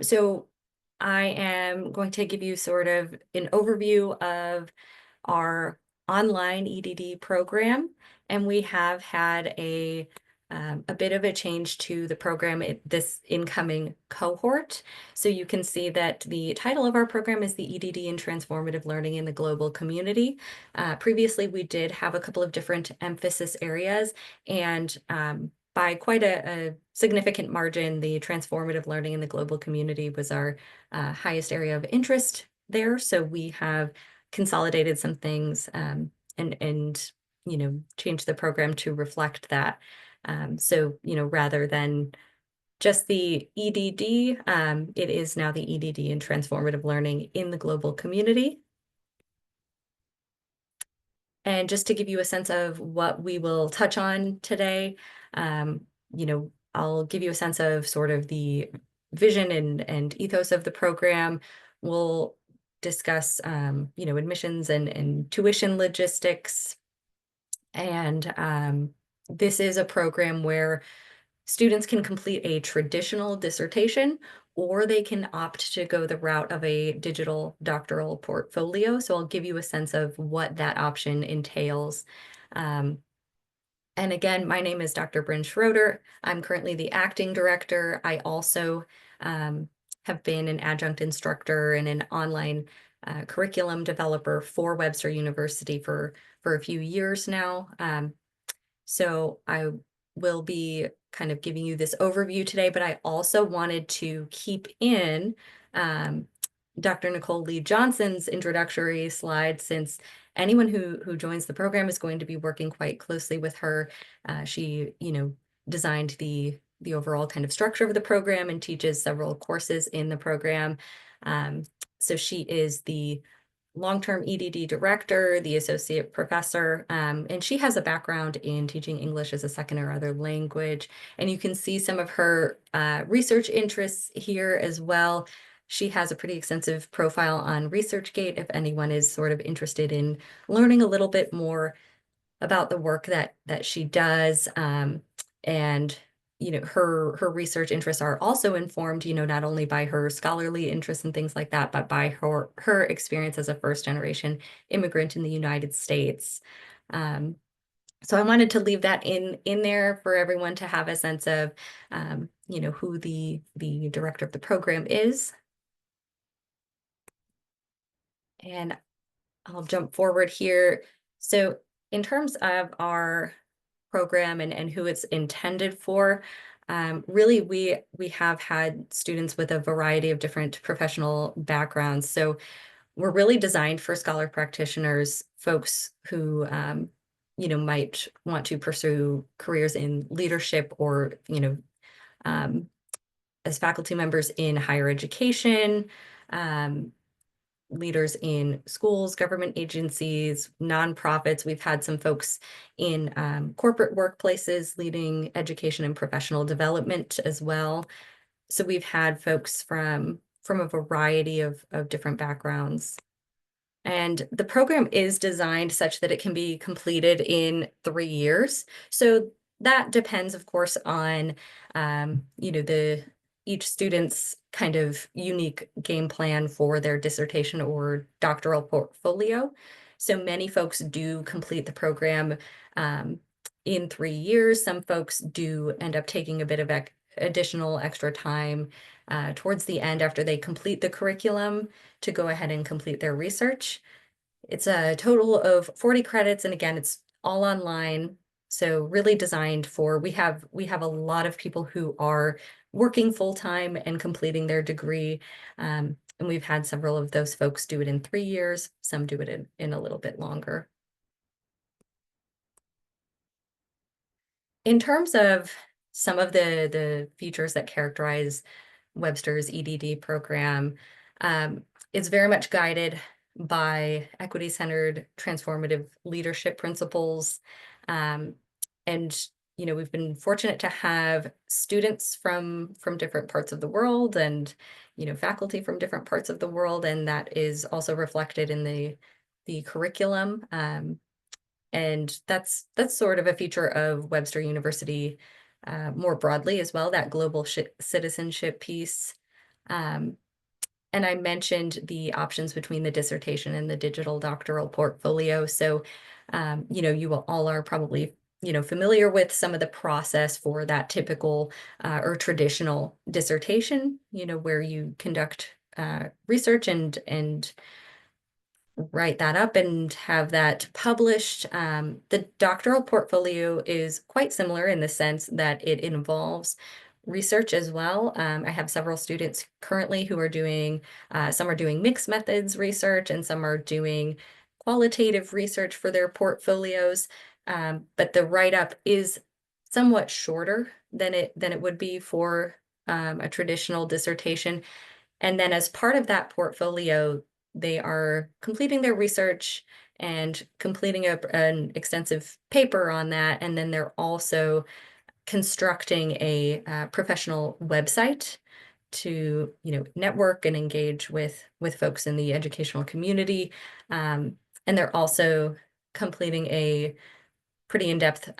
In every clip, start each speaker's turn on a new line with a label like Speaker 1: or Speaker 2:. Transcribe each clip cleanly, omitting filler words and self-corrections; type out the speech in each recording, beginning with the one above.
Speaker 1: So I am going to give you sort of an overview of our online EdD program, and we have had a bit of a change to the program this incoming cohort. So you can see that the title of our program is the EdD and Transformative Learning in the Global Community. Previously, we did have a couple of different emphasis areas, and by quite a significant margin, the transformative learning in the global community was our highest area of interest there. So we have consolidated some things and changed the program to reflect that. So rather than just the EdD, it is now the EdD and transformative learning in the global community. And just to give you a sense of what we will touch on today, I'll give you a sense of sort of the vision and ethos of the program. We'll discuss, admissions and tuition logistics. And this is a program where students can complete a traditional dissertation, or they can opt to go the route of a digital doctoral portfolio. So I'll give you a sense of what that option entails. And again, my name is Dr. Bryn Schroeder. I'm currently the acting director. I also have been an adjunct instructor and an online curriculum developer for Webster University for a few years now. So I will be kind of giving you this overview today, but I also wanted to keep in Dr. Nicole Lee Johnson's introductory slide, since anyone who joins the program is going to be working quite closely with her. She, designed the overall kind of structure of the program and teaches several courses in the program. So she is the long-term EdD director, the associate professor, and she has a background in teaching English as a second or other language. And you can see some of her research interests here as well. She has a pretty extensive profile on ResearchGate if anyone is sort of interested in learning a little bit more about the work that she does. And her research interests are also informed, not only by her scholarly interests and things like that, but by her experience as a first-generation immigrant in the United States. So I wanted to leave that in there for everyone to have a sense of, who the director of the program is. And I'll jump forward here. So in terms of our program and who it's intended for, really we have had students with a variety of different professional backgrounds. So we're really designed for scholar practitioners, folks who might want to pursue careers in leadership or as faculty members in higher education, leaders in schools, government agencies, nonprofits. We've had some folks in corporate workplaces leading education and professional development as well. So we've had folks from a variety of different backgrounds. And the program is designed such that it can be completed in 3 years. So that depends, of course, on each student's kind of unique game plan for their dissertation or doctoral portfolio. So many folks do complete the program in 3 years. Some folks do end up taking a bit of additional extra time towards the end after they complete the curriculum to go ahead and complete their research. It's a total of 40 credits, and again, it's all online. So really designed for, we have a lot of people who are working full-time and completing their degree. And we've had several of those folks do it in 3 years. Some do it in a little bit longer. In terms of some of the features that characterize Webster's EdD program, it's very much guided by equity-centered transformative leadership principles. And we've been fortunate to have students from different parts of the world and faculty from different parts of the world, and that is also reflected in the curriculum. And that's sort of a feature of Webster University more broadly as well, that global citizenship piece. And I mentioned the options between the dissertation and the digital doctoral portfolio. So, you all are probably, familiar with some of the process for that typical or traditional dissertation, where you conduct research and write that up and have that published. The doctoral portfolio is quite similar in the sense that it involves research as well. I have several students currently who are doing, some are doing mixed methods research and some are doing qualitative research for their portfolios. But the write-up is somewhat shorter than it would be for a traditional dissertation. And then as part of that portfolio, they are completing their research and completing an extensive paper on that. And then they're also constructing a professional website to, network and engage with folks in the educational community. And they're also completing a pretty in-depth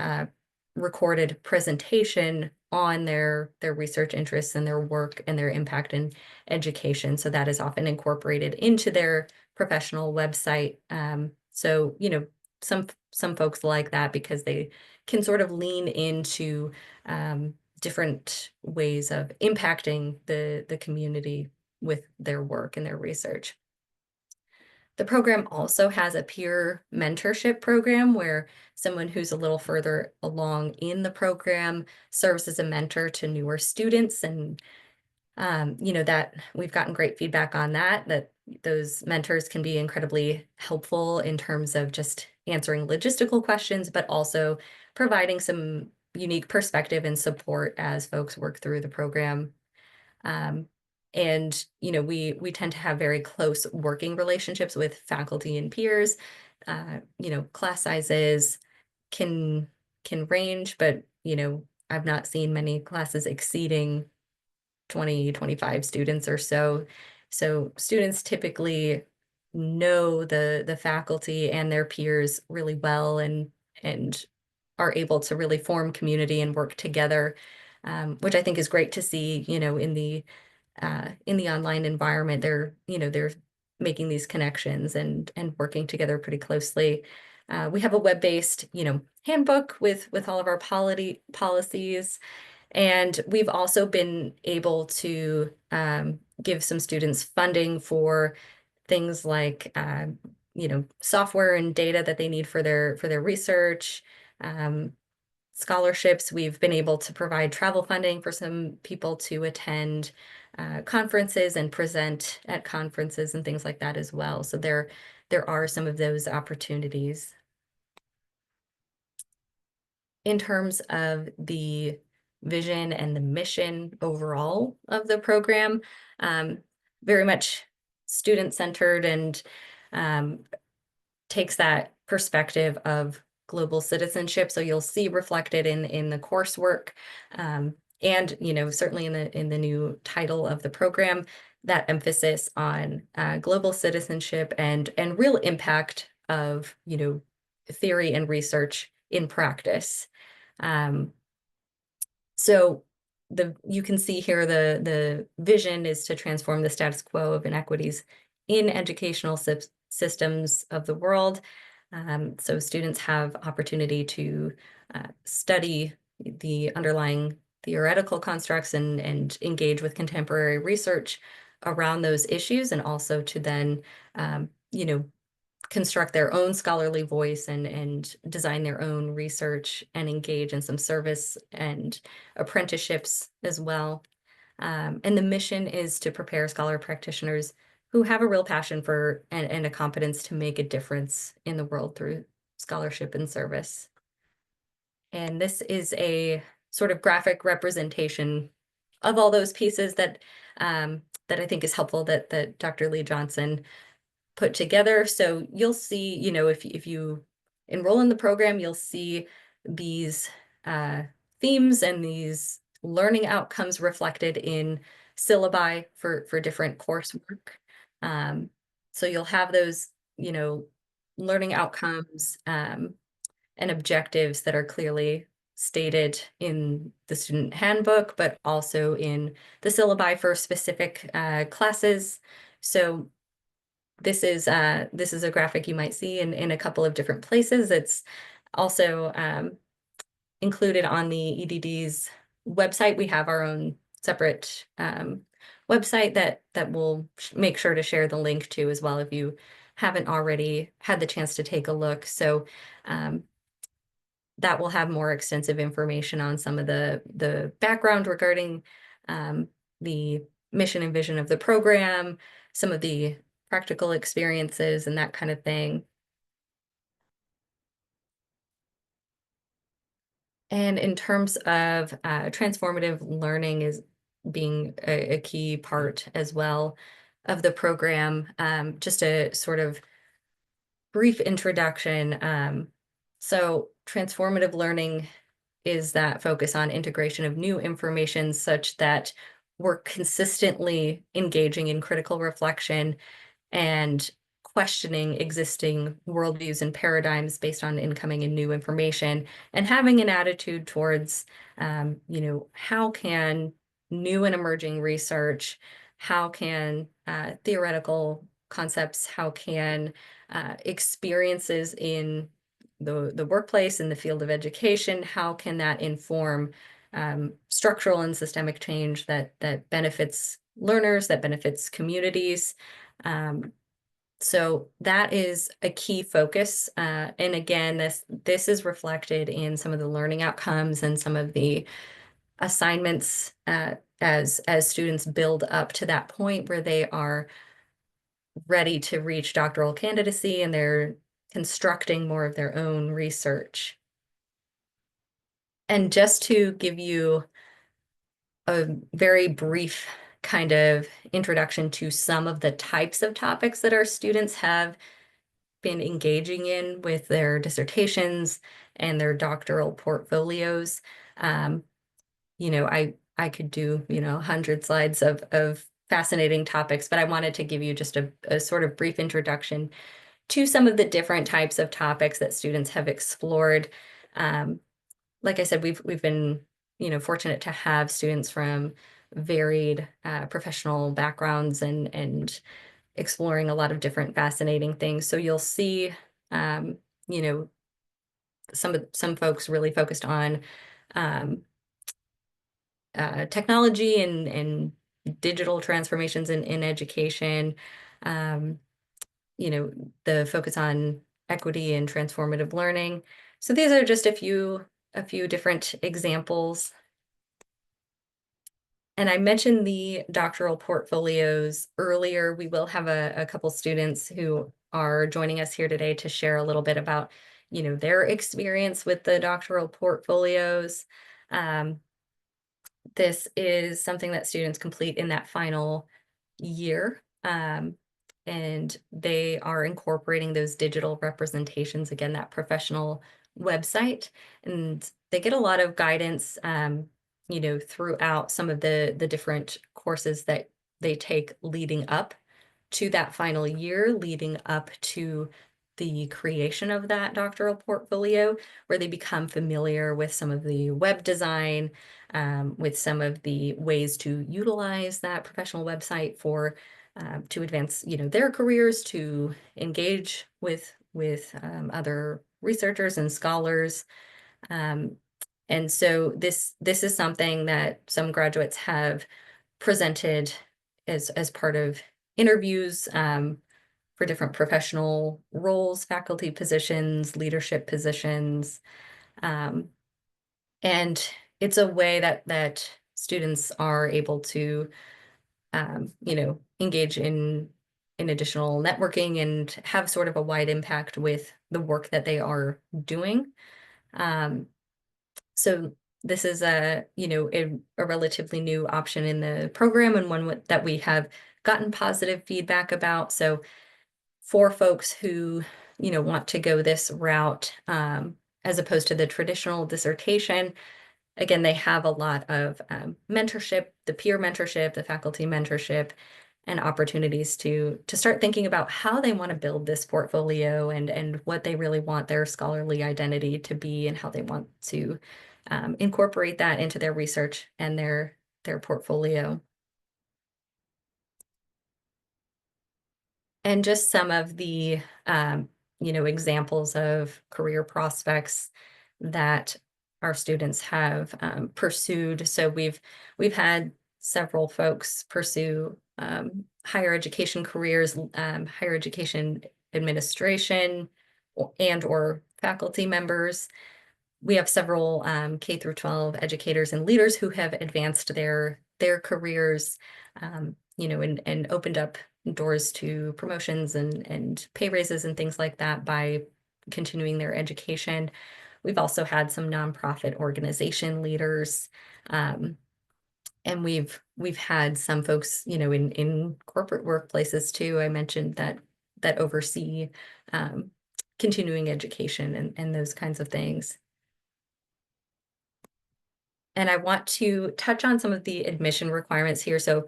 Speaker 1: recorded presentation on their research interests and their work and their impact in education. So that is often incorporated into their professional website. So, some folks like that because they can sort of lean into different ways of impacting the community with their work and their research. The program also has a peer mentorship program where someone who's a little further along in the program serves as a mentor to newer students. And, that we've gotten great feedback on that those mentors can be incredibly helpful in terms of just answering logistical questions, but also providing some unique perspective and support as folks work through the program. Um, and we tend to have very close working relationships with faculty and peers. Class sizes can can range, but I've not seen many classes exceeding 20-25 students or so. So students typically know the faculty and their peers really well and are able to really form community and work together, which I think is great to see, in the online environment. They're making these connections and working together pretty closely. We have a web-based, handbook with all of our policies, and we've also been able to give some students funding for things like, software and data that they need for their research. Um, Scholarships. We've been able to provide travel funding for some people to attend conferences and present at conferences and things like that as well. So there are some of those opportunities. In terms of the vision and the mission overall of the program, um, very much student-centered and um, takes that perspective of global citizenship. So you'll see reflected in the coursework, and certainly in the new title of the program, that emphasis on global citizenship and real impact of theory and research in practice. Um, so you can see here the vision is to transform the status quo of inequities in educational systems of the world. So students have opportunity to study the underlying theoretical constructs and engage with contemporary research around those issues, and also to then, construct their own scholarly voice and design their own research and engage in some service and apprenticeships as well. And the mission is to prepare scholar practitioners who have a real passion for and a competence to make a difference in the world through scholarship and service. And this is a sort of graphic representation of all those pieces that I think is helpful that Dr. Lee Johnson put together. So you'll see, if you enroll in the program, you'll see these themes and these learning outcomes reflected in syllabi for different coursework. So you'll have those, learning outcomes and objectives that are clearly stated in the student handbook, but also in the syllabi for specific classes. So this is a graphic you might see in a couple of different places. It's also included on the EdD's website. We have our own separate website that we'll make sure to share the link to as well if you haven't already had the chance to take a look. So that will have more extensive information on some of the background regarding the mission and vision of the program, some of the practical experiences and that kind of thing. And in terms of transformative learning is being a key part as well of the program. Just a sort of brief introduction. So transformative learning is that focus on integration of new information such that we're consistently engaging in critical reflection and questioning existing worldviews and paradigms based on incoming and new information, and having an attitude towards, how can new and emerging research, how can theoretical concepts, how can experiences in the workplace, in the field of education, how can that inform structural and systemic change that benefits learners, that benefits communities. So that is a key focus. And again, this is reflected in some of the learning outcomes and some of the assignments as students build up to that point where they are ready to reach doctoral candidacy and they're constructing more of their own research. And just to give you a very brief kind of introduction to some of the types of topics that our students have been engaging in with their dissertations and their doctoral portfolios. I could do, 100 slides of fascinating topics, but I wanted to give you just a sort of brief introduction to some of the different types of topics that students have explored. Like I said, we've been, fortunate to have students from varied professional backgrounds and exploring a lot of different fascinating things. So you'll see, you know, some folks really focused on technology and digital transformations in education. The focus on equity and transformative learning. So these are just a few different examples. And I mentioned the doctoral portfolios earlier. We will have a couple students who are joining us here today to share a little bit about, their experience with the doctoral portfolios. This is something that students complete in that final year. And they are incorporating those digital representations, again, that professional website. And they get a lot of guidance, throughout some of the different courses that they take leading up to that final year, leading up to the creation of that doctoral portfolio, where they become familiar with some of the web design, with some of the ways to utilize that professional website for to advance, their careers, to engage with other researchers and scholars. And so this is something that some graduates have presented as part of interviews for different professional roles, faculty positions, leadership positions. And it's a way that students are able to, engage in additional networking and have sort of a wide impact with the work that they are doing. So this is a relatively new option in the program, and one that we have gotten positive feedback about. So for folks who, want to go this route, as opposed to the traditional dissertation, again, they have a lot of mentorship, the peer mentorship, the faculty mentorship, and opportunities to start thinking about how they want to build this portfolio and what they really want their scholarly identity to be and how they want to incorporate that into their research and their portfolio. And just some of the, examples of career prospects that our students have pursued. So we've had several folks pursue higher education careers, higher education administration, and/or faculty members. We have several K through 12 educators and leaders who have advanced their careers, and opened up doors to promotions and pay raises and things like that by continuing their education. We've also had some nonprofit organization leaders, and we've had some folks, in corporate workplaces too. I mentioned that oversee continuing education and those kinds of things. And I want to touch on some of the admission requirements here. So,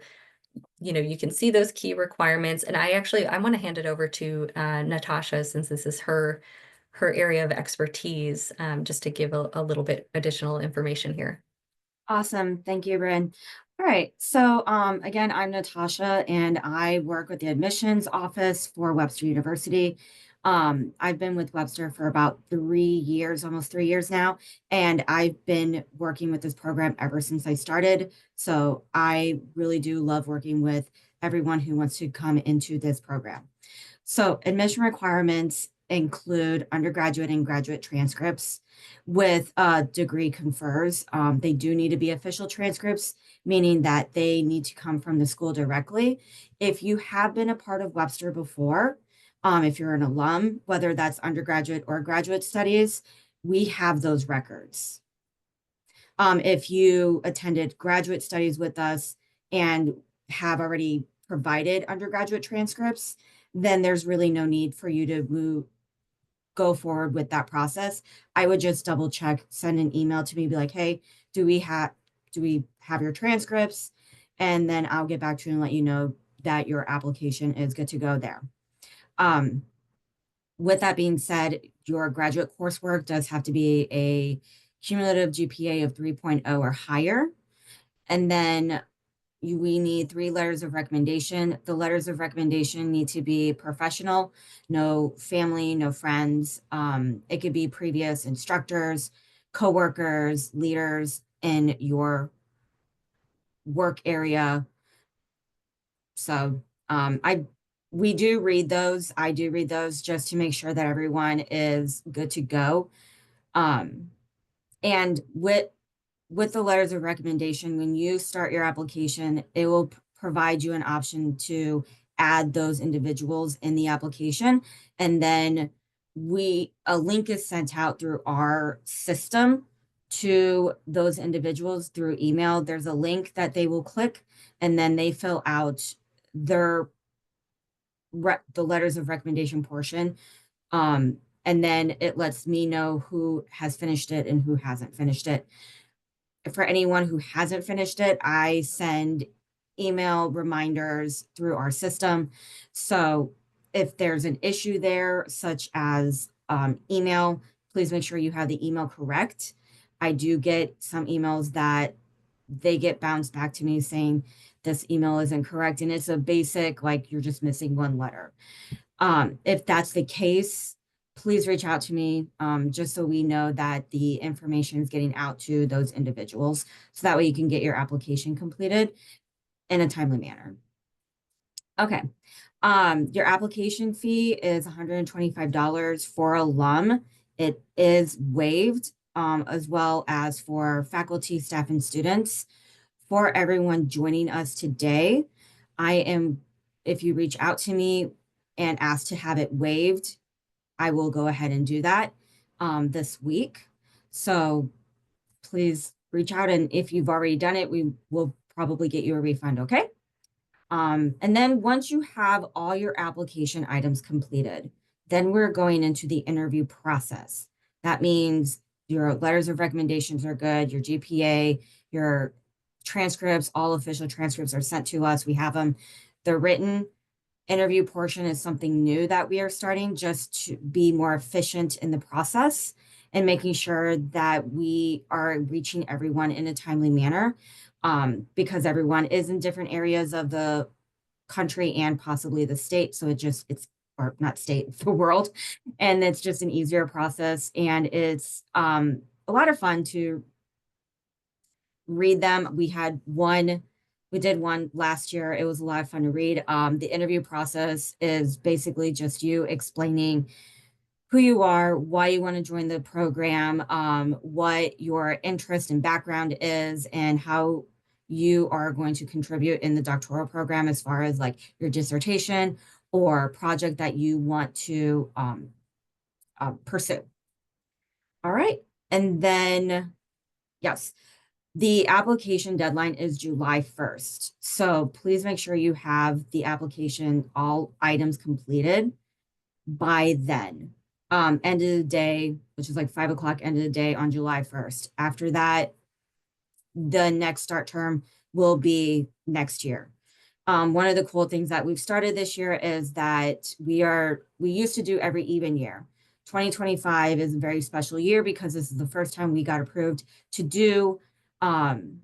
Speaker 1: you can see those key requirements, and I want to hand it over to Natasha, since this is her area of expertise, just to give a little bit additional information here.
Speaker 2: Awesome. Thank you, Bryn. All right. So again, I'm Natasha, and I work with the admissions office for Webster University. I've been with Webster for about 3 years, almost 3 years now, and I've been working with this program ever since I started. So I really do love working with everyone who wants to come into this program. So admission requirements include undergraduate and graduate transcripts with degree confers. They do need to be official transcripts, meaning that they need to come from the school directly. If you have been a part of Webster before, if you're an alum, whether that's undergraduate or graduate studies, we have those records. If you attended graduate studies with us and have already provided undergraduate transcripts, then there's really no need for you to go forward with that process. I would just double check, send an email to me, be like, hey, do we have your transcripts? And then I'll get back to you and let you know that your application is good to go there. With that being said, your graduate coursework does have to be a cumulative GPA of 3.0 or higher. And then we need 3 letters of recommendation. The letters of recommendation need to be professional, no family, no friends. It could be previous instructors, coworkers, leaders in your work area. So we do read those. I do read those just to make sure that everyone is good to go. And with the letters of recommendation, when you start your application, it will provide you an option to add those individuals in the application. And then a link is sent out through our system to those individuals through email. There's a link that they will click, and then they fill out the letters of recommendation portion. And then it lets me know who has finished it and who hasn't finished it. For anyone who hasn't finished it, I send email reminders through our system. So if there's an issue there, such as email, please make sure you have the email correct. I do get some emails that they get bounced back to me saying this email isn't correct, and it's a basic, like, you're just missing 1 letter. If that's the case, please reach out to me, just so we know that the information is getting out to those individuals, so that way you can get your application completed in a timely manner. Okay. Your application fee is $125 for alum. It is waived, as well as for faculty, staff, and students. For everyone joining us today, if you reach out to me and ask to have it waived, I will go ahead and do that this week. So please reach out, and if you've already done it, we will probably get you a refund, okay? And then once you have all your application items completed, then we're going into the interview process. That means your letters of recommendations are good, your GPA, your transcripts, all official transcripts are sent to us. We have them. The written interview portion is something new that we are starting, just to be more efficient in the process. and making sure that we are reaching everyone in a timely manner, because everyone is in different areas of the country and possibly the state. So it's, or not state, the world. And it's just an easier process. And it's a lot of fun to read them. We did one last year. It was a lot of fun to read. The interview process is basically just you explaining who you are, why you want to join the program, what your interest and background is, and how you are going to contribute in the doctoral program as far as like your dissertation or project that you want to pursue. All right. And then, yes, the application deadline is July 1st. So please make sure you have the application, all items completed by then. End of the day, which is like 5 o'clock, end of the day on July 1st. After that, the next start term will be next year. One of the cool things that we've started this year is that we used to do every even year. 2025 is a very special year because this is the first time we got approved to do an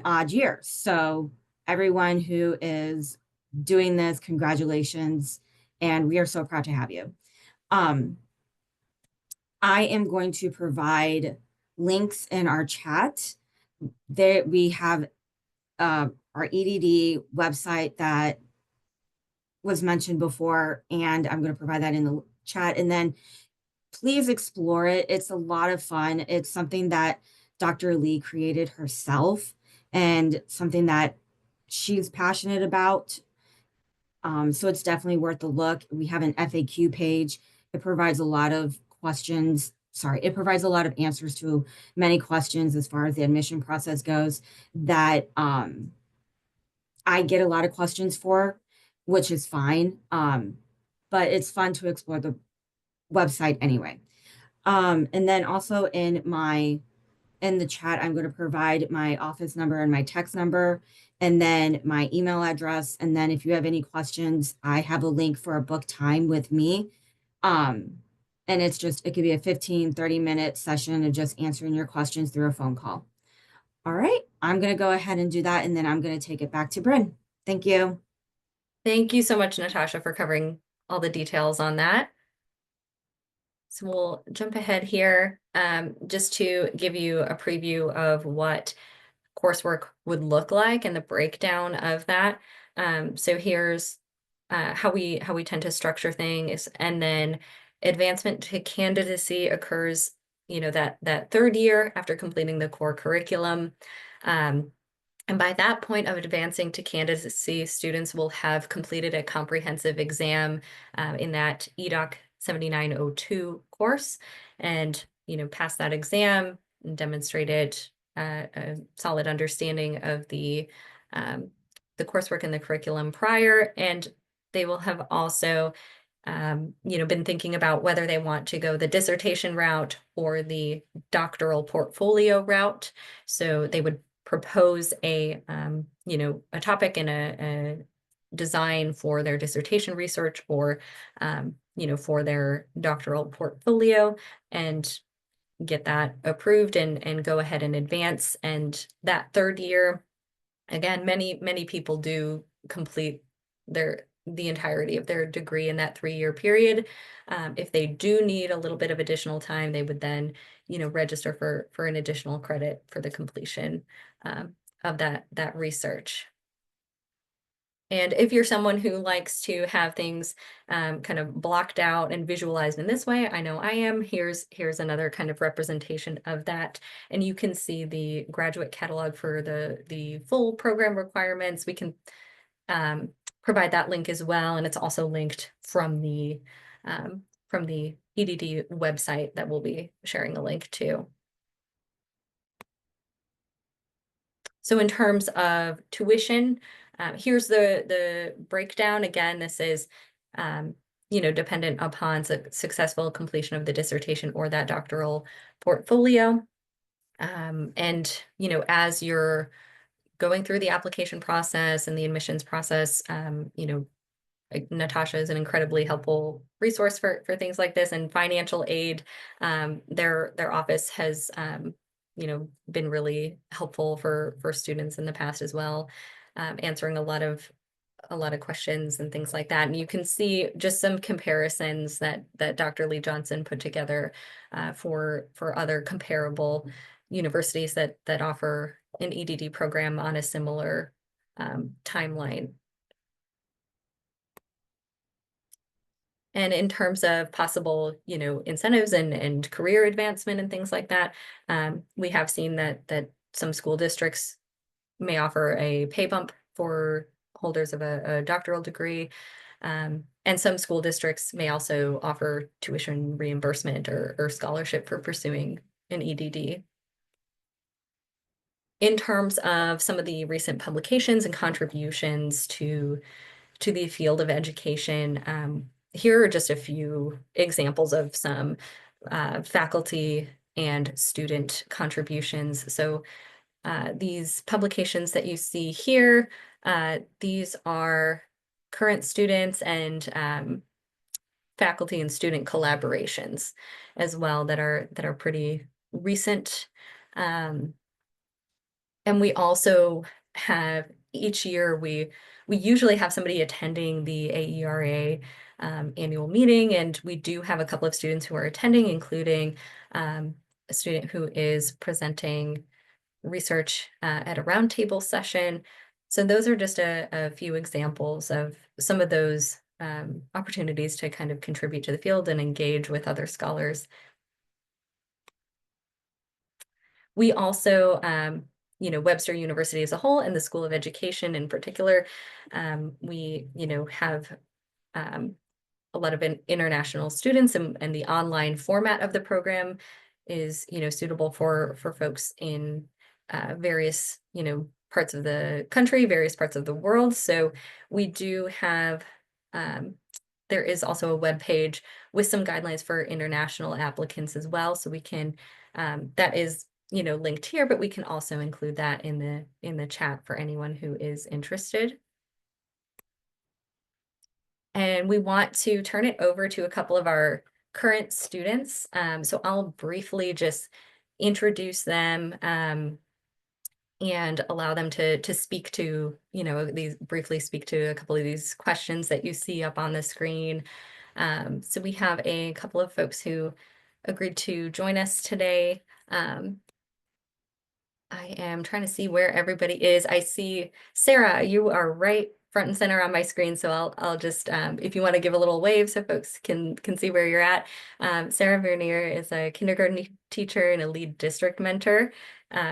Speaker 2: odd year. So everyone who is doing this, congratulations, and we are so proud to have you. I am going to provide links in our chat. There we have our EdD website that was mentioned before, and I'm going to provide that in the chat. And then please explore it. It's a lot of fun. It's something that Dr. Lee created herself and something that she's passionate about. So it's definitely worth a look. We have an FAQ page. It provides a lot of questions. Sorry, it provides a lot of answers to many questions as far as the admission process goes that I get a lot of questions for, which is fine. But it's fun to explore the website anyway. And then also in the chat, I'm going to provide my office number and my text number, and then my email address. And then if you have any questions, I have a link for a book time with me. And it could be a 15-30 minute session of just answering your questions through a phone call. All right, I'm going to go ahead and do that, and then I'm going to take it back to Bryn. Thank you.
Speaker 1: Thank you so much, Natasha, for covering all the details on that. So we'll jump ahead here just to give you a preview of what coursework would look like and the breakdown of that. So here's how we tend to structure things, and then advancement to candidacy occurs, that third year after completing the core curriculum. And by that point of advancing to candidacy, students will have completed a comprehensive exam in that EDOC 7902 course, and pass that exam and demonstrated a solid understanding of the coursework and the curriculum prior. And they will have also been thinking about whether they want to go the dissertation route or the doctoral portfolio route. So they would propose a topic and a design for their dissertation research, or for their doctoral portfolio, and get that approved and go ahead and advance. And that third year, again, many people do complete the entirety of their degree in that 3-year period. If they do need a little bit of additional time, they would then, register for an additional credit for the completion of that research. And if you're someone who likes to have things kind of blocked out and visualized in this way, I know I am. Here's another kind of representation of that. And you can see the graduate catalog for the full program requirements. We can provide that link as well. And it's also linked from the EdD website that we'll be sharing a link to. So in terms of tuition, here's the breakdown. Again, this is dependent upon successful completion of the dissertation or that doctoral portfolio. And as you're going through the application process and the admissions process, Natasha is an incredibly helpful resource for things like this, and financial aid. Their office has been really helpful for students in the past as well, answering a lot of questions and things like that. And you can see just some comparisons that Dr. Lee Johnson put together for other comparable universities that offer an EdD program on a similar timeline. And in terms of possible, incentives and career advancement and things like that, we have seen that some school districts may offer a pay bump for holders of a doctoral degree. And some school districts may also offer tuition reimbursement or scholarship for pursuing an EdD. In terms of some of the recent publications and contributions to the field of education, here are just a few examples of some faculty and student contributions. So these publications that you see here, these are current students and faculty and student collaborations as well that are pretty recent. And we also have each year we usually have somebody attending the AERA annual meeting, and we do have a couple of students who are attending, including a student who is presenting research at a roundtable session. So those are just a few examples of some of those opportunities to kind of contribute to the field and engage with other scholars. We also, Webster University as a whole and the School of Education in particular, we, have a lot of international students, and the online format of the program is, suitable for folks in various, parts of the country, various parts of the world. So we do have, there is also a web page with some guidelines for international applicants as well. So we can, that is, linked here, but we can also include that in the chat for anyone who is interested. And we want to turn it over to a couple of our current students. So I'll briefly just introduce them and allow them to speak to, briefly speak to a couple of these questions that you see up on the screen. So we have a couple of folks who agreed to join us today. I am trying to see where everybody is. I see Sarah, you are right front and center on my screen. So I'll just, if you want to give a little wave so folks can see where you're at. Sarah Vernier is a kindergarten teacher and a lead district mentor.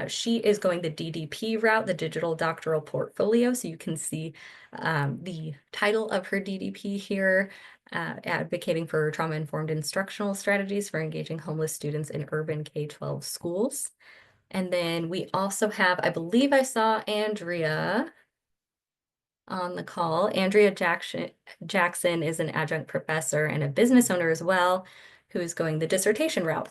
Speaker 1: She is going the DDP route, the digital doctoral portfolio. So you can see the title of her DDP here, advocating for trauma-informed instructional strategies for engaging homeless students in urban K-12 schools. And then we also have, I believe I saw Andrea on the call. Andrea Jackson is an adjunct professor and a business owner as well, who is going the dissertation route.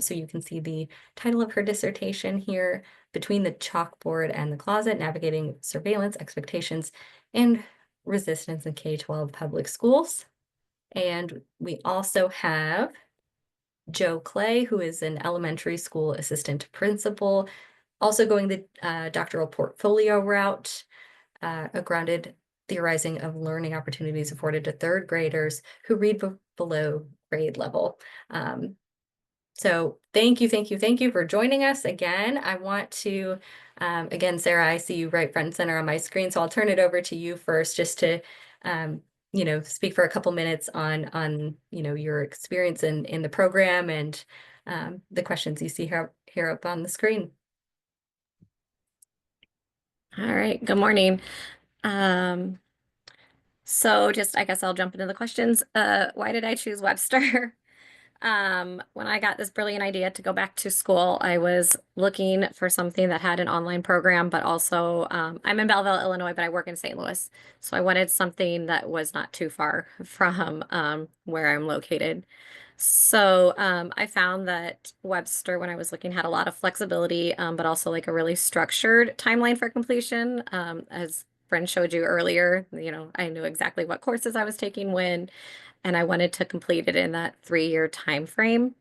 Speaker 1: So you can see the title of her dissertation here, Between the Chalkboard and the Closet, Navigating Surveillance, Expectations, and Resistance in K-12 Public Schools. And we also have Joe Clay, who is an elementary school assistant principal, also going the doctoral portfolio route, a grounded theorizing of learning opportunities afforded to third graders who read below grade level. So thank you for joining us again. I want to, again, Sarah, I see you right front and center on my screen, so I'll turn it over to you first just to speak for a couple minutes on your experience in the program and the questions you see here up on the screen.
Speaker 3: All right, good morning. So just, I guess I'll jump into the questions. Why did I choose Webster? When I got this brilliant idea to go back to school, I was looking for something that had an online program, but also, I'm in Belleville, Illinois, but I work in St. Louis. So I wanted something that was not too far from where I'm located. So I found that Webster, when I was looking, had a lot of flexibility, but also like a really structured timeline for completion, as Bryn showed you earlier. I knew exactly what courses I was taking when, and I wanted to complete it in that 3-year time frame.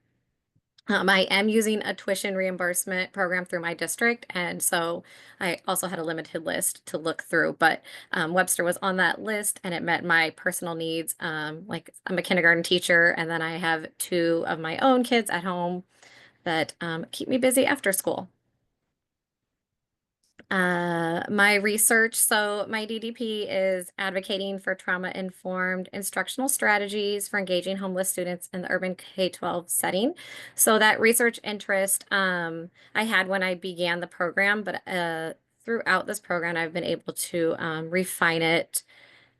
Speaker 3: I am using a tuition reimbursement program through my district, and so I also had a limited list to look through, but Webster was on that list and it met my personal needs. Like I'm a kindergarten teacher, and then I have 2 of my own kids at home that keep me busy after school. My research, so my DDP is advocating for trauma-informed instructional strategies for engaging homeless students in the urban K-12 setting. So that research interest I had when I began the program, but throughout this program, I've been able to refine it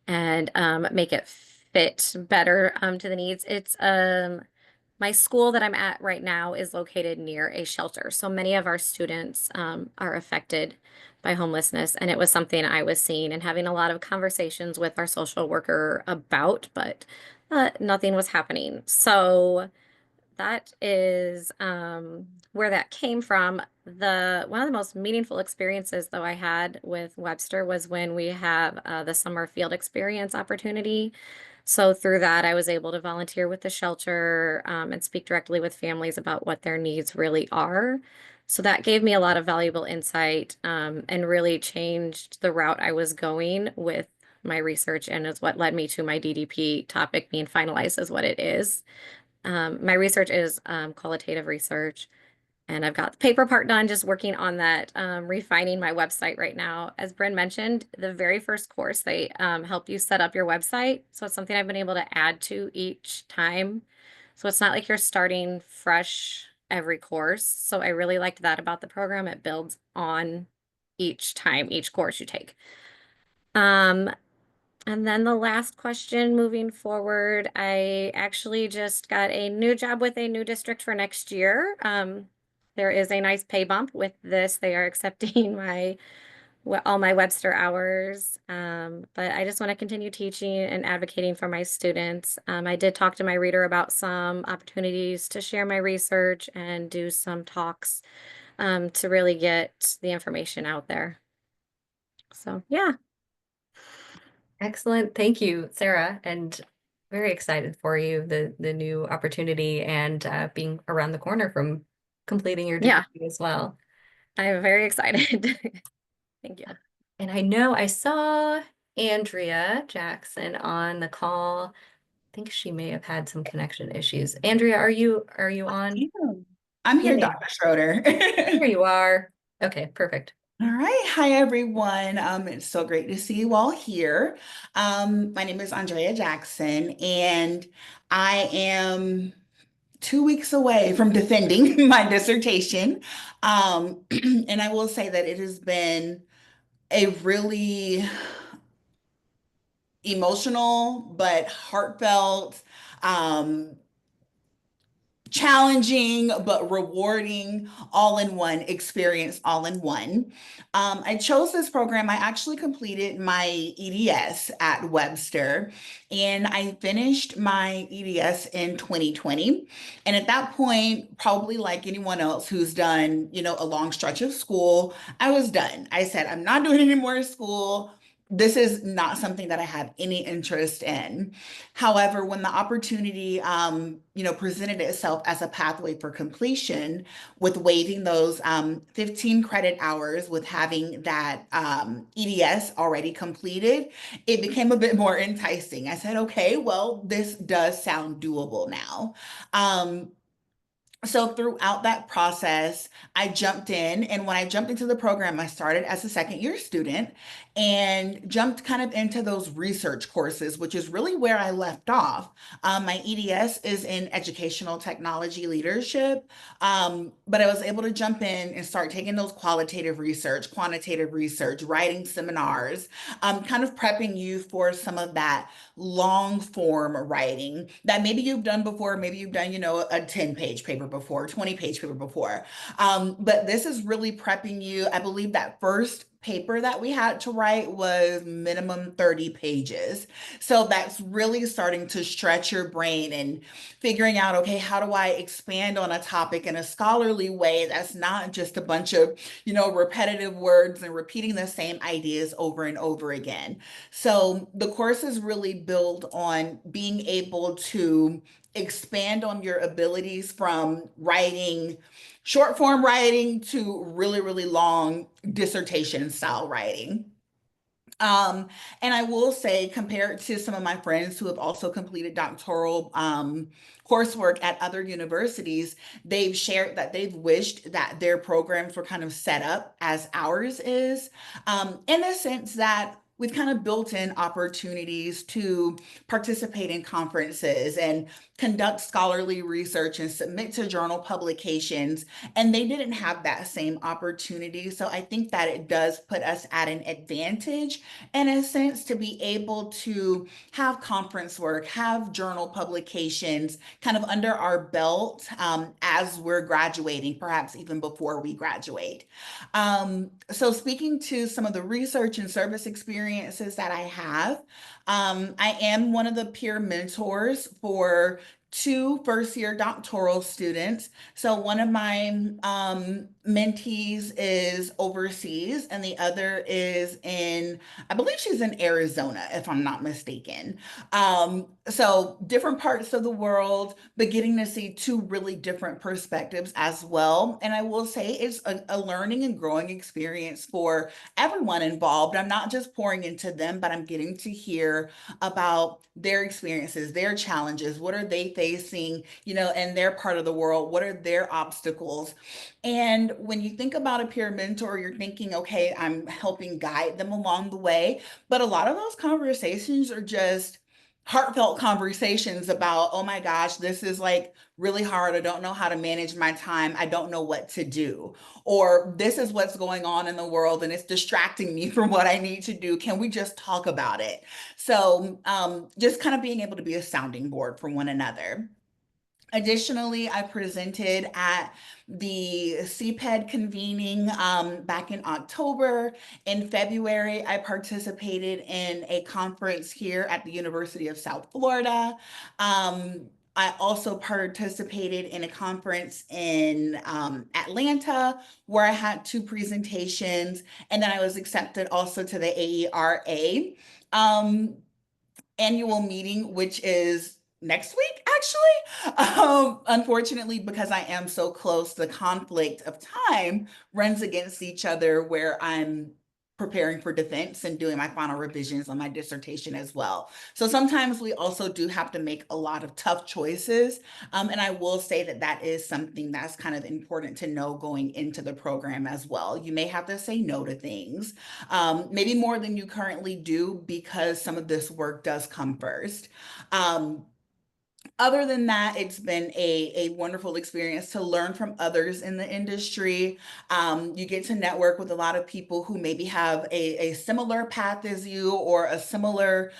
Speaker 3: and make it fit better to the needs. It's my school that I'm at right now is located near a shelter. So many of our students are affected by homelessness. And it was something I was seeing and having a lot of conversations with our social worker about, but nothing was happening. So that is where that came from. One of the most meaningful experiences, though, I had with Webster was when we have the summer field experience opportunity. So through that, I was able to volunteer with the shelter and speak directly with families about what their needs really are. So that gave me a lot of valuable insight and really changed the route I was going with my research, and is what led me to my DDP topic being finalized as what it is. My research is qualitative research, and I've got the paper part done, just working on that, refining my website right now. As Bryn mentioned, the very first course, they help you set up your website. So it's something I've been able to add to each time. So it's not like you're starting fresh every course. So I really liked that about the program. It builds on each time, each course you take. And then the last question moving forward, I actually just got a new job with a new district for next year. There is a nice pay bump with this. They are accepting all my Webster hours. But I just want to continue teaching and advocating for my students. I did talk to my reader about some opportunities to share my research and do some talks to really get the information out there. So yeah.
Speaker 1: Excellent. Thank you, Sarah. And very excited for you, the new opportunity and being around the corner from completing your
Speaker 3: Yeah.
Speaker 1: degree as well.
Speaker 3: I'm very excited. Thank you.
Speaker 1: And I know I saw Andrea Jackson on the call. I think she may have had some connection issues. Andrea, are you on?
Speaker 4: I'm here,
Speaker 1: Yeah.
Speaker 4: Dr. Schroeder.
Speaker 1: There you are. Okay, perfect.
Speaker 4: All right. Hi, everyone. It's so great to see you all here. My name is Andrea Jackson, and I am 2 weeks away from defending my dissertation. And I will say that it has been a really emotional but heartfelt, challenging but rewarding all-in-one experience, all in one. I chose this program. I actually completed my EDS at Webster, and I finished my EDS in 2020. And at that point, probably like anyone else who's done, a long stretch of school, I was done. I said, I'm not doing any more school. This is not something that I have any interest in. However, when the opportunity, presented itself as a pathway for completion with waiving those 15 credit hours with having that EDS already completed, it became a bit more enticing. I said, okay, well, this does sound doable now. So throughout that process, I jumped in, and when I jumped into the program, I started as a second-year student and jumped kind of into those research courses, which is really where I left off. My EDS is in educational technology leadership, but I was able to jump in and start taking those qualitative research, quantitative research, writing seminars, kind of prepping you for some of that long form writing that maybe you've done before. Maybe you've done, a 10-page paper before, 20-page paper before. But this is really prepping you. I believe that first paper that we had to write was minimum 30 pages. So that's really starting to stretch your brain and figuring out, okay, how do I expand on a topic in a scholarly way that's not just a bunch of, repetitive words and repeating the same ideas over and over again. So the course is really built on being able to expand on your abilities from writing short form writing to really, really long dissertation style writing. And I will say, compared to some of my friends who have also completed doctoral coursework at other universities, they've shared that they've wished that their programs were kind of set up as ours is, in the sense that we've kind of built in opportunities to participate in conferences and conduct scholarly research and submit to journal publications. And they didn't have that same opportunity. So I think that it does put us at an advantage in a sense to be able to have conference work, have journal publications kind of under our belt as we're graduating, perhaps even before we graduate. So speaking to some of the research and service experiences that I have, I am one of the peer mentors for two first-year doctoral students. So one of my mentees is overseas and the other is I believe she's in Arizona, if I'm not mistaken. So different parts of the world, but getting to see two really different perspectives as well. And I will say it's a learning and growing experience for everyone involved. I'm not just pouring into them, but I'm getting to hear about their experiences, their challenges, what are they facing, in their part of the world, what are their obstacles. And when you think about a peer mentor, you're thinking, okay, I'm helping guide them along the way. But a lot of those conversations are just heartfelt conversations about, oh my gosh, this is like really hard. I don't know how to manage my time. I don't know what to do. Or this is what's going on in the world and it's distracting me from what I need to do. Can we just talk about it? So just kind of being able to be a sounding board for one another. Additionally, I presented at the CPED convening back in October. In February, I participated in a conference here at the University of South Florida. I also participated in a conference in Atlanta where I had two presentations, and then I was accepted also to the AERA annual meeting, which is next week, actually. Unfortunately, because I am so close, the conflict of time runs against each other where I'm preparing for defense and doing my final revisions on my dissertation as well. So sometimes we also do have to make a lot of tough choices. And I will say that that is something that's kind of important to know going into the program as well. You may have to say no to things, maybe more than you currently do because some of this work does come first. Other than that, it's been a wonderful experience to learn from others in the industry. You get to network with a lot of people who maybe have a similar path as you or a similar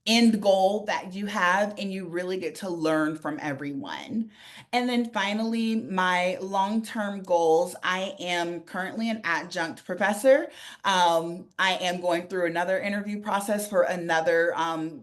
Speaker 4: end goal that you have, and you really get to learn from everyone. And then finally, my long-term goals. I am currently an adjunct professor. I am going through another interview process for another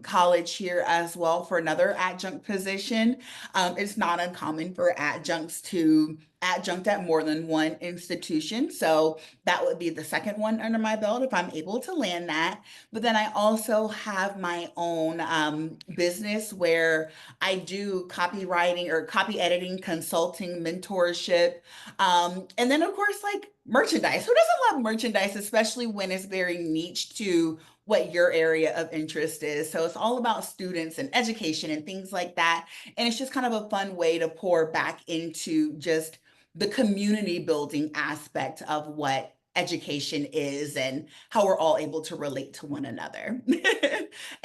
Speaker 4: college here as well for another adjunct position. It's not uncommon for adjuncts to adjunct at more than one institution. So that would be the second one under my belt if I'm able to land that. But then I also have my own business where I do copywriting or copy editing, consulting, mentorship. And then of course, like merchandise. Who doesn't love merchandise, especially when it's very niche to what your area of interest is? So it's all about students and education and things like that. And it's just kind of a fun way to pour back into just the community building aspect of what education is and how we're all able to relate to one another.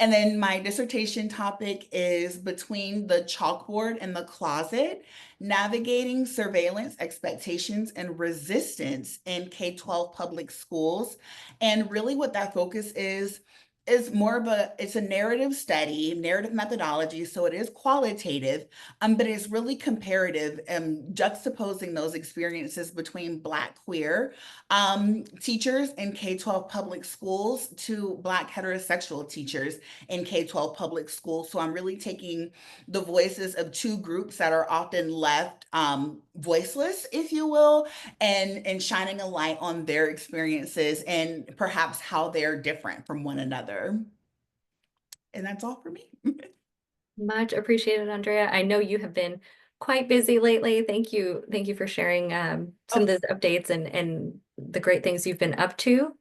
Speaker 4: And then my dissertation topic is Between the Chalkboard and the Closet, Navigating Surveillance, Expectations, and Resistance in K-12 Public Schools. And really what that focus is is more of it's a narrative study, narrative methodology, so it is qualitative, but it's really comparative, juxtaposing those experiences between Black queer teachers in K-12 public schools to Black heterosexual teachers in K-12 public schools. So I'm really taking the voices of two groups that are often left voiceless, if you will, and shining a light on their experiences and perhaps how they're different from one another. And that's all for me.
Speaker 1: Much appreciated, Andrea. I know you have been quite busy lately. Thank you. Thank you for sharing some of those updates and the great things you've been up to.